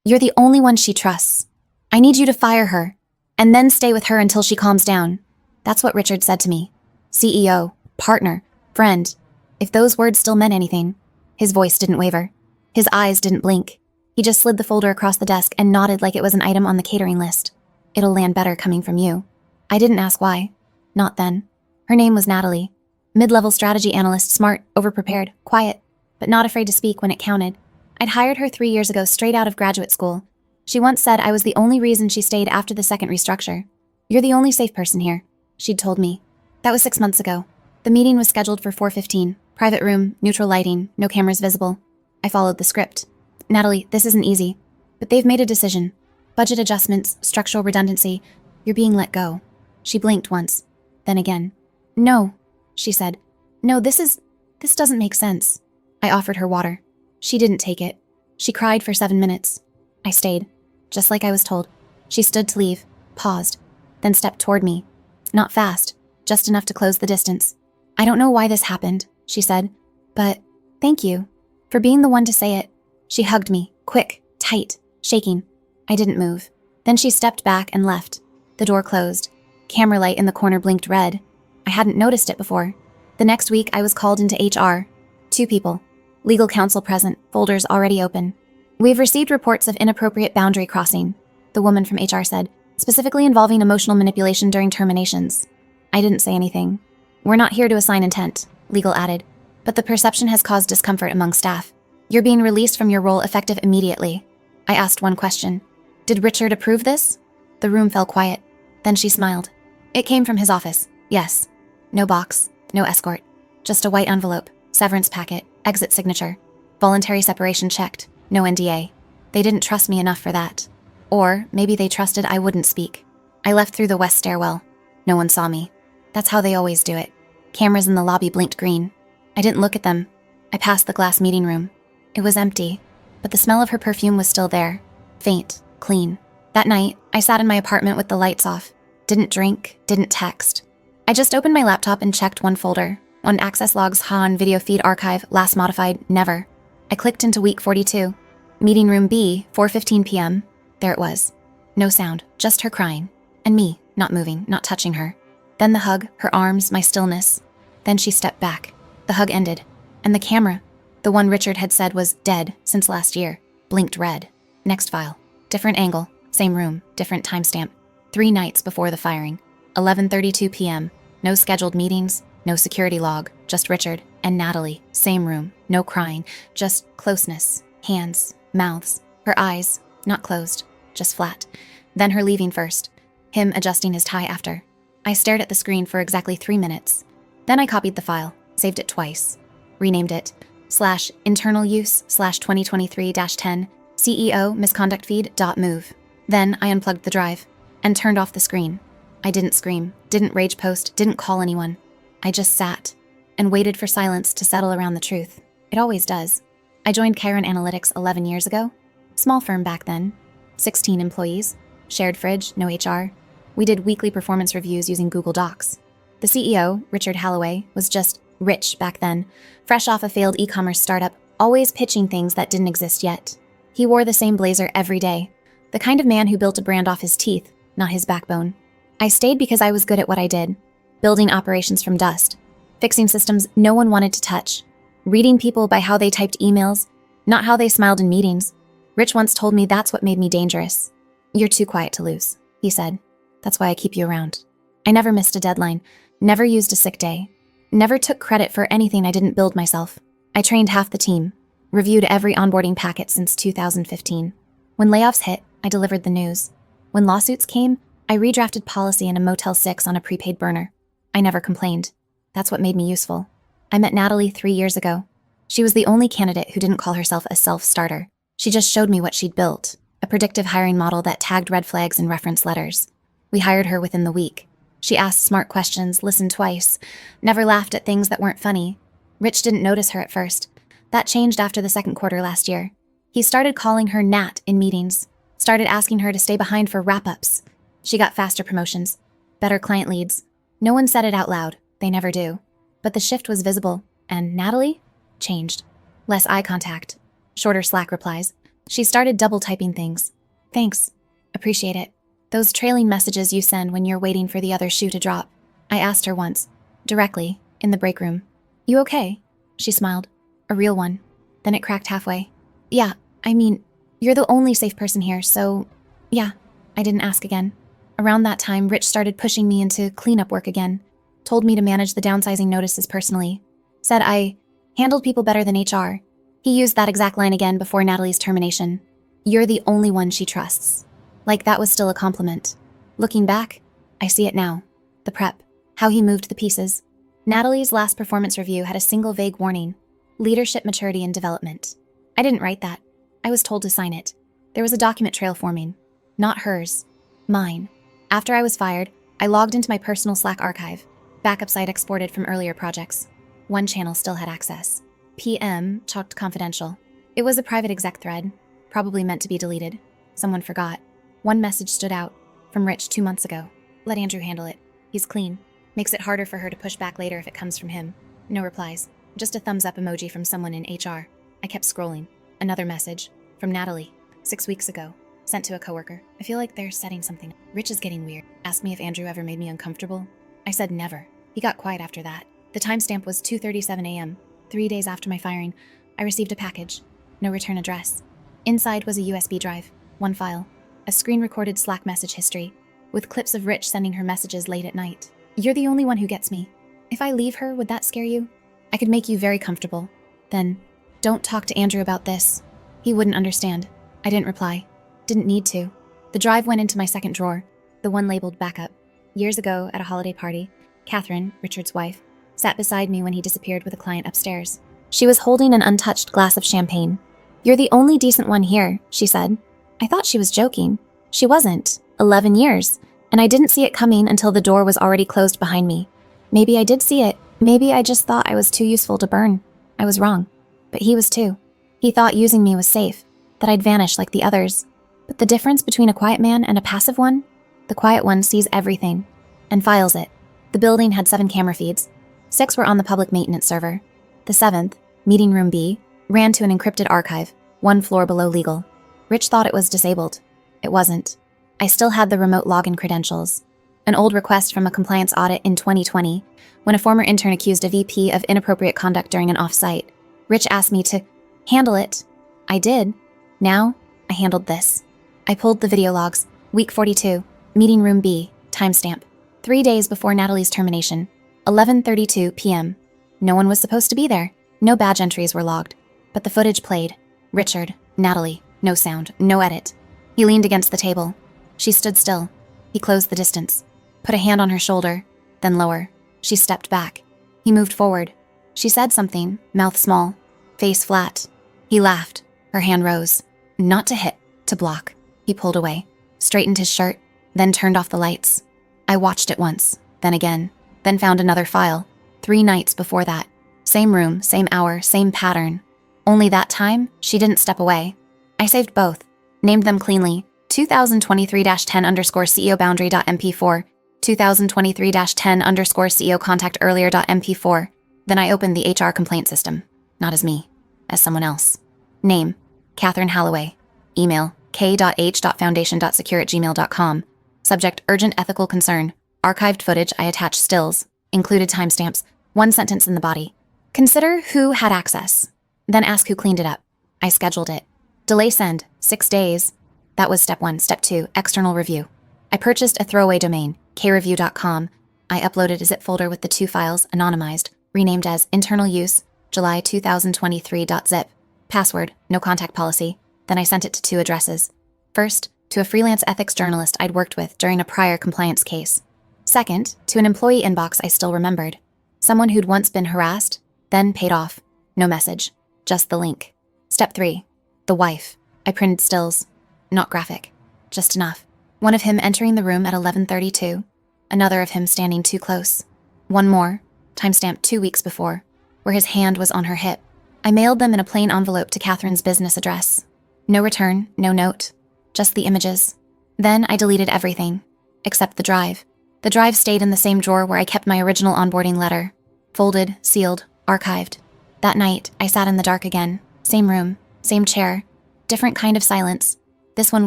You're the only one she trusts. I need you to fire her, and then stay with her until she calms down. That's what Richard said to me. CEO, partner, friend. If those words still meant anything. His voice didn't waver. His eyes didn't blink. He just slid the folder across the desk and nodded like it was an item on the catering list. It'll land better coming from you. I didn't ask why. Not then. Her name was Natalie. Mid-level strategy analyst, smart, overprepared, quiet, but not afraid to speak when it counted. I'd hired her 3 years ago straight out of graduate school. She once said I was the only reason she stayed after the second restructure. You're the only safe person here, she'd told me. That was 6 months ago. The meeting was scheduled for 4:15. Private room, neutral lighting, no cameras visible. I followed the script. Natalie, this isn't easy, but they've made a decision. Budget adjustments, structural redundancy. You're being let go. She blinked once, then again. No, she said. No, this doesn't make sense. I offered her water. She didn't take it. She cried for 7 minutes. I stayed, just like I was told. She stood to leave, paused, then stepped toward me. Not fast, just enough to close the distance. I don't know why this happened, she said, but thank you for being the one to say it. She hugged me, quick, tight, shaking. I didn't move. Then she stepped back and left. The door closed. Camera light in the corner blinked red. I hadn't noticed it before. The next week, I was called into HR. 2 people. Legal counsel present, folders already open. We've received reports of inappropriate boundary crossing, the woman from HR said, specifically involving emotional manipulation during terminations. I didn't say anything. We're not here to assign intent, legal added, but the perception has caused discomfort among staff. You're being released from your role effective immediately. I asked one question. Did Richard approve this? The room fell quiet. Then she smiled. It came from his office, yes. No box, no escort. Just a white envelope, severance packet, exit signature. Voluntary separation checked, no NDA. They didn't trust me enough for that. Or maybe they trusted I wouldn't speak. I left through the west stairwell. No one saw me. That's how they always do it. Cameras in the lobby blinked green. I didn't look at them. I passed the glass meeting room. It was empty, but the smell of her perfume was still there. Faint, clean. That night, I sat in my apartment with the lights off. Didn't drink, didn't text. I just opened my laptop and checked one folder. On access logs, Han, video feed archive, last modified, never. I clicked into week 42. Meeting room B, 4:15 p.m. There it was. No sound, just her crying. And me, not moving, not touching her. Then the hug, her arms, my stillness. Then she stepped back. The hug ended. And the camera, the one Richard had said was dead since last year, blinked red. Next file. Different angle, same room, different timestamp. 3 nights before the firing. 11:32 p.m. No scheduled meetings, no security log, just Richard and Natalie. Same room, no crying, just closeness, hands, mouths, her eyes, not closed, just flat. Then her leaving first, him adjusting his tie after. I stared at the screen for exactly 3 minutes. Then I copied the file, saved it twice, renamed it /internal use /2023-10 CEO misconduct feed.move. Then I unplugged the drive and turned off the screen. I didn't scream, didn't rage post, didn't call anyone. I just sat and waited for silence to settle around the truth. It always does. I joined Chiron Analytics 11 years ago. Small firm back then. 16 employees. Shared fridge, no HR. We did weekly performance reviews using Google Docs. The CEO, Richard Halloway, was just rich back then, fresh off a failed e-commerce startup, always pitching things that didn't exist yet. He wore the same blazer every day. The kind of man who built a brand off his teeth, not his backbone. I stayed because I was good at what I did. Building operations from dust. Fixing systems no one wanted to touch. Reading people by how they typed emails, not how they smiled in meetings. Rich once told me that's what made me dangerous. You're too quiet to lose, he said. That's why I keep you around. I never missed a deadline, never used a sick day, never took credit for anything I didn't build myself. I trained half the team, reviewed every onboarding packet since 2015. When layoffs hit, I delivered the news. When lawsuits came, I redrafted policy in a Motel 6 on a prepaid burner. I never complained. That's what made me useful. I met Natalie 3 years ago. She was the only candidate who didn't call herself a self-starter. She just showed me what she'd built, a predictive hiring model that tagged red flags in reference letters. We hired her within the week. She asked smart questions, listened twice, never laughed at things that weren't funny. Rich didn't notice her at first. That changed after the second quarter last year. He started calling her Nat in meetings, started asking her to stay behind for wrap-ups. She got faster promotions, better client leads. No one said it out loud. They never do. But the shift was visible, and Natalie changed. Less eye contact, shorter Slack replies, She started double typing things. Thanks. Appreciate it. Those trailing messages you send when you're waiting for the other shoe to drop. I asked her once, directly, in the break room. You okay? She smiled. A real one. Then it cracked halfway. Yeah, I mean, you're the only safe person here, so yeah. I didn't ask again. Around that time, Rich started pushing me into cleanup work again. Told me to manage the downsizing notices personally. Said I handled people better than HR. He used that exact line again before Natalie's termination. You're the only one she trusts. Like that was still a compliment. Looking back, I see it now. The prep. How he moved the pieces. Natalie's last performance review had a single vague warning. Leadership maturity and development. I didn't write that. I was told to sign it. There was a document trail forming. Not hers. Mine. After I was fired, I logged into my personal Slack archive. Backups I'd exported from earlier projects. One channel still had access. PM, chalked confidential. It was a private exec thread, probably meant to be deleted. Someone forgot. One message stood out, from Rich 2 months ago. Let Andrew handle it. He's clean. Makes it harder for her to push back later if it comes from him. No replies. Just a thumbs up emoji from someone in HR. I kept scrolling. Another message. From Natalie. 6 weeks ago. Sent to a coworker. I feel like they're setting something. Rich is getting weird. Asked me if Andrew ever made me uncomfortable. I said never. He got quiet after that. The timestamp was 2:37 a.m. 3 days after my firing. I received a package. No return address. Inside was a USB drive. One file. A screen-recorded Slack message history, with clips of Rich sending her messages late at night. You're the only one who gets me. If I leave her, would that scare you? I could make you very comfortable. Then, don't talk to Andrew about this. He wouldn't understand. I didn't reply. Didn't need to. The drive went into my second drawer, the one labeled backup. Years ago, at a holiday party, Catherine, Richard's wife, sat beside me when he disappeared with a client upstairs. She was holding an untouched glass of champagne. You're the only decent one here, she said. I thought she was joking. She wasn't. 11 years. And I didn't see it coming until the door was already closed behind me. Maybe I did see it. Maybe I just thought I was too useful to burn. I was wrong. But he was too. He thought using me was safe, that I'd vanish like the others. But the difference between a quiet man and a passive one? The quiet one sees everything and files it. The building had 7 camera feeds. 6 were on the public maintenance server. The 7th, meeting room B, ran to an encrypted archive, 1 floor below legal. Rich thought it was disabled. It wasn't. I still had the remote login credentials. An old request from a compliance audit in 2020, when a former intern accused a VP of inappropriate conduct during an off-site. Rich asked me to handle it. I did. Now, I handled this. I pulled the video logs. Week 42, meeting room B, timestamp. 3 days before Natalie's termination, 11:32 p.m. No one was supposed to be there. No badge entries were logged. But the footage played. Richard, Natalie, no sound, no edit. He leaned against the table. She stood still. He closed the distance. Put a hand on her shoulder, then lower. She stepped back. He moved forward. She said something, mouth small, face flat. He laughed. Her hand rose. Not to hit, to block. He pulled away, straightened his shirt, then turned off the lights. I watched it once, then again, then found another file. 3 nights before that. Same room, same hour, same pattern. Only that time, she didn't step away. I saved both, named them cleanly, 2023-10_CEO boundary.mp4, 2023-10_CEO contact earlier.mp4. Then I opened the HR complaint system, not as me, as someone else. Name, Catherine Halloway. Email, k.h.foundation.secure@gmail.com. Subject, urgent ethical concern. Archived footage, I attached stills. Included timestamps. 1 sentence in the body. Consider who had access. Then ask who cleaned it up. I scheduled it. Delay send, 6 days. That was step 1. Step 2, external review. I purchased a throwaway domain, kreview.com. I uploaded a zip folder with the 2 files, anonymized, renamed as internal use, July 2023.zip. Password, no contact policy. Then I sent it to 2 addresses. First, to a freelance ethics journalist I'd worked with during a prior compliance case. Second, to an employee inbox I still remembered. Someone who'd once been harassed, then paid off. No message, just the link. Step 3, the wife. I printed stills. Not graphic, just enough. One of him entering the room at 11:32. Another of him standing too close. One more, timestamped 2 weeks before, where his hand was on her hip. I mailed them in a plain envelope to Catherine's business address. No return, no note, just the images. Then I deleted everything, except the drive. The drive stayed in the same drawer where I kept my original onboarding letter. Folded, sealed, archived. That night, I sat in the dark again. Same room, same chair. Different kind of silence. This one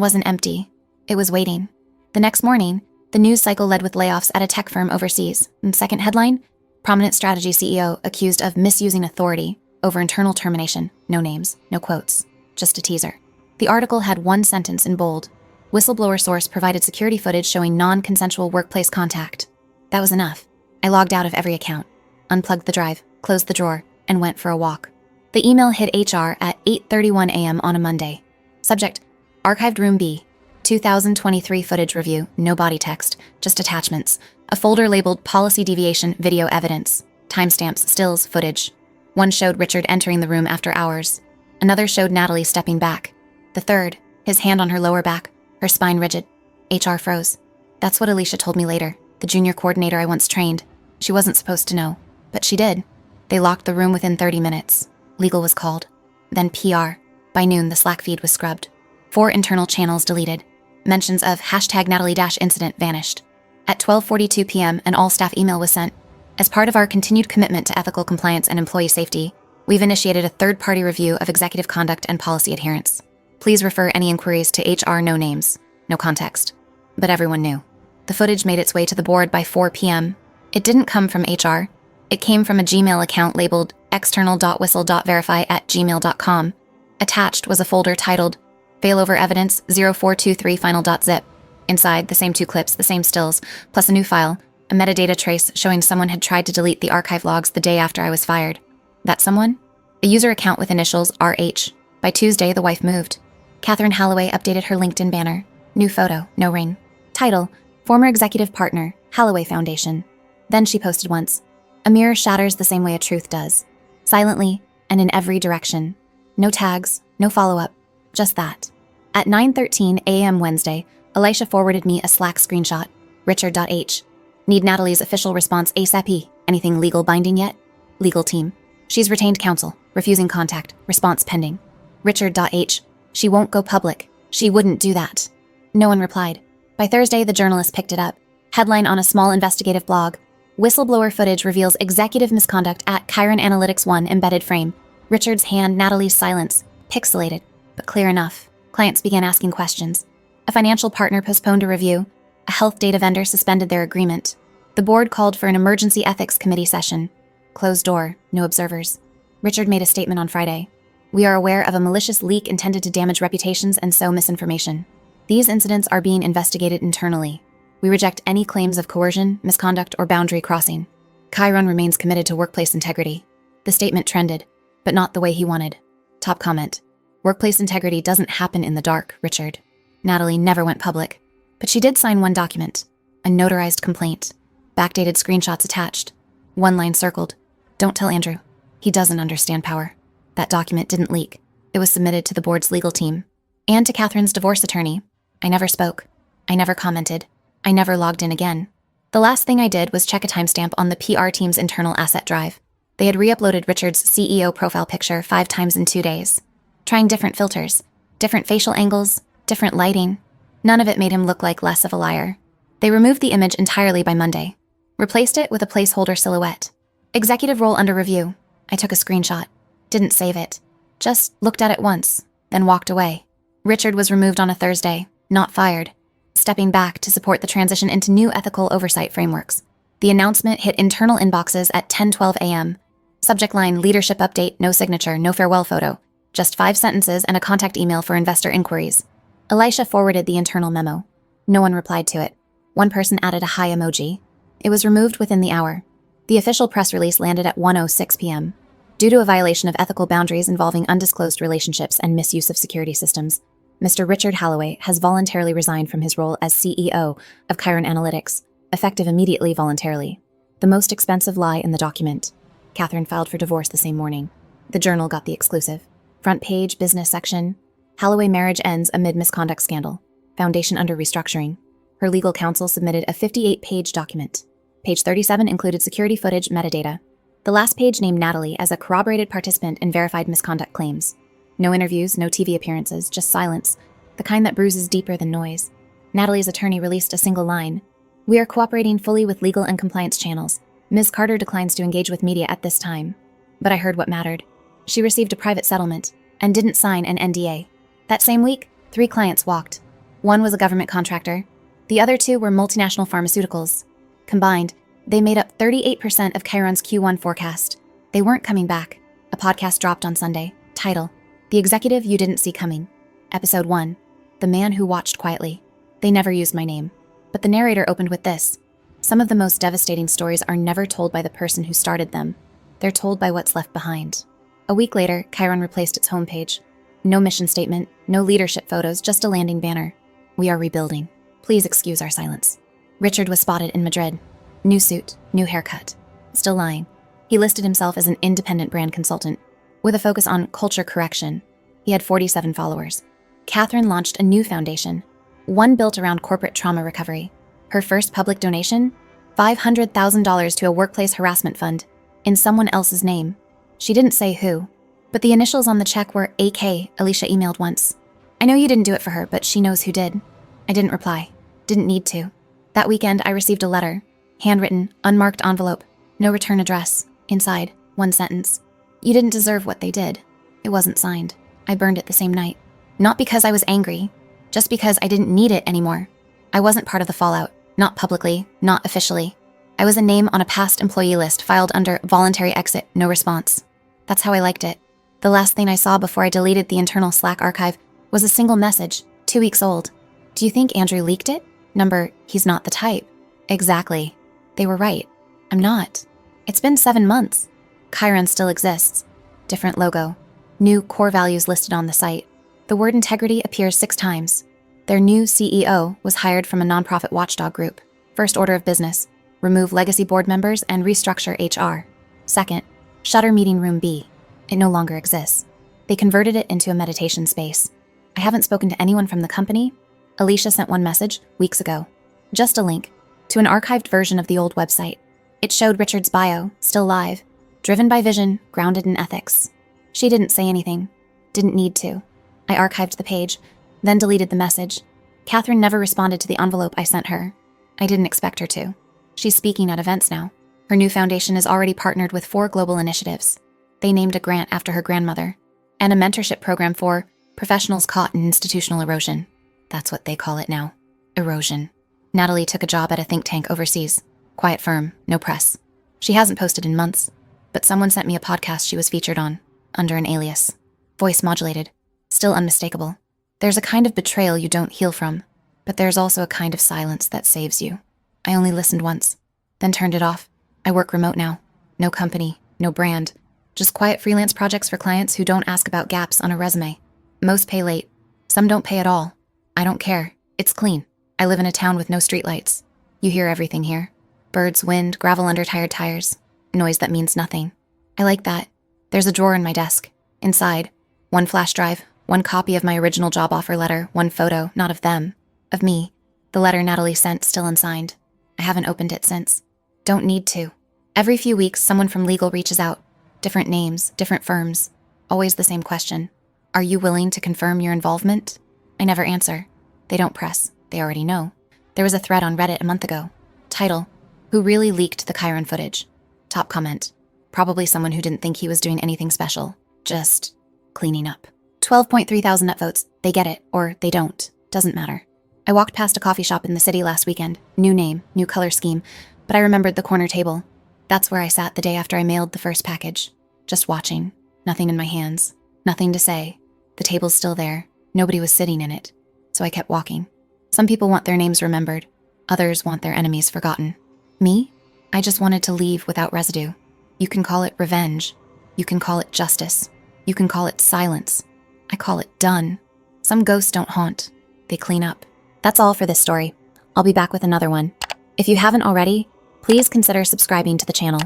wasn't empty. It was waiting. The next morning, the news cycle led with layoffs at a tech firm overseas. And second headline, prominent strategy CEO accused of misusing authority over internal termination. No names, no quotes, just a teaser. The article had one sentence in bold. Whistleblower source provided security footage showing non-consensual workplace contact. That was enough. I logged out of every account, unplugged the drive, closed the drawer, and went for a walk. The email hit HR at 8:31 a.m. on a Monday. Subject, Archived Room B, 2023 footage review, no body text, just attachments. A folder labeled Policy Deviation Video Evidence. Timestamps, stills, footage. One showed Richard entering the room after hours. Another showed Natalie stepping back. The third, his hand on her lower back, her spine rigid. HR froze. That's what Alicia told me later, the junior coordinator I once trained. She wasn't supposed to know, but she did. They locked the room within 30 minutes. Legal was called. Then PR. By noon, the Slack feed was scrubbed. 4 internal channels deleted. Mentions of #Natalie-incident vanished. At 12:42 p.m., an all-staff email was sent. As part of our continued commitment to ethical compliance and employee safety, we've initiated a third-party review of executive conduct and policy adherence. Please refer any inquiries to HR, no names, no context. But everyone knew. The footage made its way to the board by 4 p.m. It didn't come from HR. It came from a Gmail account labeled external.whistle.verify@gmail.com. Attached was a folder titled Failover Evidence 0423 final.zip. Inside, the same 2 clips, the same stills, plus a new file, a metadata trace showing someone had tried to delete the archive logs the day after I was fired. That someone? A user account with initials RH. By Tuesday, the wife moved. Catherine Halloway updated her LinkedIn banner. New photo, no ring. Title, Former Executive Partner, Halloway Foundation. Then she posted once. A mirror shatters the same way a truth does. Silently, and in every direction. No tags, no follow-up, just that. At 9:13 a.m. Wednesday, Alicia forwarded me a Slack screenshot. Richard.h. Need Natalie's official response ASAP. Anything legal binding yet? Legal team. She's retained counsel, refusing contact, response pending. Richard.h. She won't go public. She wouldn't do that. No one replied. By Thursday, the journalist picked it up. Headline on a small investigative blog. Whistleblower footage reveals executive misconduct at Chiron Analytics 1 embedded frame. Richard's hand, Natalie's silence. Pixelated, but clear enough. Clients began asking questions. A financial partner postponed a review. A health data vendor suspended their agreement. The board called for an emergency ethics committee session. Closed door, no observers. Richard made a statement on Friday. We are aware of a malicious leak intended to damage reputations and sow misinformation. These incidents are being investigated internally. We reject any claims of coercion, misconduct, or boundary crossing. Chiron remains committed to workplace integrity. The statement trended, but not the way he wanted. Top comment. Workplace integrity doesn't happen in the dark, Richard. Natalie never went public, but she did sign one document, a notarized complaint. Backdated screenshots attached. One line circled. Don't tell Andrew. He doesn't understand power. That document didn't leak. It was submitted to the board's legal team and to Catherine's divorce attorney. I never spoke. I never commented. I never logged in again. The last thing I did was check a timestamp on the PR team's internal asset drive. They had re-uploaded Richard's CEO profile picture 5 times in 2 days, trying different filters, different facial angles, different lighting. None of it made him look like less of a liar. They removed the image entirely by Monday, replaced it with a placeholder silhouette. Executive role under review. I took a screenshot. Didn't save it. Just looked at it once, then walked away. Richard was removed on a Thursday, not fired, stepping back to support the transition into new ethical oversight frameworks. The announcement hit internal inboxes at 10:12 a.m. Subject line, leadership update, no signature, no farewell photo. Just 5 sentences and a contact email for investor inquiries. Elisha forwarded the internal memo. No one replied to it. One person added a hi emoji. It was removed within the hour. The official press release landed at 1:06 p.m. Due to a violation of ethical boundaries involving undisclosed relationships and misuse of security systems, Mr. Richard Halloway has voluntarily resigned from his role as CEO of Chiron Analytics, effective immediately voluntarily. The most expensive lie in the document. Catherine filed for divorce the same morning. The Journal got the exclusive. Front page, business section. Halloway marriage ends amid misconduct scandal. Foundation under restructuring. Her legal counsel submitted a 58-page document. Page 37 included security footage metadata. The last page named Natalie as a corroborated participant in verified misconduct claims. No interviews, no TV appearances, just silence, the kind that bruises deeper than noise. Natalie's attorney released a single line. We are cooperating fully with legal and compliance channels. Ms. Carter declines to engage with media at this time. But I heard what mattered. She received a private settlement and didn't sign an NDA. That same week, 3 clients walked. One was a government contractor. The other 2 were multinational pharmaceuticals. Combined, they made up 38% of Chiron's Q1 forecast. They weren't coming back. A podcast dropped on Sunday. Title: The Executive You Didn't See Coming. Episode 1: The Man Who Watched Quietly. They never used my name. But the narrator opened with this: some of the most devastating stories are never told by the person who started them. They're told by what's left behind. A week later, Chiron replaced its homepage. No mission statement, no leadership photos, just a landing banner. We are rebuilding. Please excuse our silence. Richard was spotted in Madrid. New suit, new haircut. Still lying. He listed himself as an independent brand consultant, with a focus on culture correction. He had 47 followers. Catherine launched a new foundation, one built around corporate trauma recovery. Her first public donation? $500,000 to a workplace harassment fund, in someone else's name. She didn't say who, but the initials on the check were AK, Alicia emailed once. I know you didn't do it for her, but she knows who did. I didn't reply. Didn't need to. That weekend, I received a letter. Handwritten, unmarked envelope. No return address. Inside, one sentence. You didn't deserve what they did. It wasn't signed. I burned it the same night. Not because I was angry, just because I didn't need it anymore. I wasn't part of the fallout. Not publicly, not officially. I was a name on a past employee list filed under voluntary exit, no response. That's how I liked it. The last thing I saw before I deleted the internal Slack archive was a single message, 2 weeks old. Do you think Andrew leaked it? Number, he's not the type. Exactly. They were right. I'm not. It's been 7 months. Chiron still exists. Different logo. New core values listed on the site. The word integrity appears 6 times. Their new CEO was hired from a nonprofit watchdog group. First order of business: remove legacy board members and restructure HR. Second, shutter meeting room B. It no longer exists. They converted it into a meditation space. I haven't spoken to anyone from the company. Alicia sent one message weeks ago. Just a link to an archived version of the old website. It showed Richard's bio, still live, driven by vision, grounded in ethics. She didn't say anything. Didn't need to. I archived the page, then deleted the message. Catherine never responded to the envelope I sent her. I didn't expect her to. She's speaking at events now. Her new foundation is already partnered with 4 global initiatives. They named a grant after her grandmother, and a mentorship program for professionals caught in institutional erosion. That's what they call it now. Erosion. Natalie took a job at a think tank overseas. Quiet firm, no press. She hasn't posted in months, but someone sent me a podcast she was featured on, under an alias. Voice modulated. Still unmistakable. There's a kind of betrayal you don't heal from, but there's also a kind of silence that saves you. I only listened once, then turned it off. I work remote now. No company, no brand. Just quiet freelance projects for clients who don't ask about gaps on a resume. Most pay late. Some don't pay at all. I don't care. It's clean. I live in a town with no streetlights. You hear everything here. Birds, wind, gravel under tired tires. Noise that means nothing. I like that. There's a drawer in my desk. Inside, one flash drive, one copy of my original job offer letter, one photo, not of them, of me. The letter Natalie sent, still unsigned. I haven't opened it since. Don't need to. Every few weeks, someone from legal reaches out. Different names, different firms. Always the same question. Are you willing to confirm your involvement? I never answer. They don't press. They already know. There was a thread on Reddit a month ago. Title: Who really leaked the Chiron footage? Top comment: probably someone who didn't think he was doing anything special. Just cleaning up. 12.3 thousand upvotes. They get it, or they don't. Doesn't matter. I walked past a coffee shop in the city last weekend. New name, new color scheme, but I remembered the corner table. That's where I sat the day after I mailed the first package. Just watching. Nothing in my hands. Nothing to say. The table's still there. Nobody was sitting in it. So I kept walking. Some people want their names remembered. Others want their enemies forgotten. Me? I just wanted to leave without residue. You can call it revenge. You can call it justice. You can call it silence. I call it done. Some ghosts don't haunt. They clean up. That's all for this story. I'll be back with another one. If you haven't already, please consider subscribing to the channel.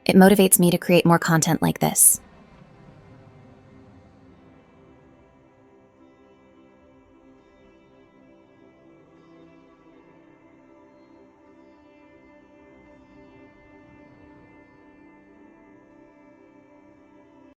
It motivates me to create more content like this.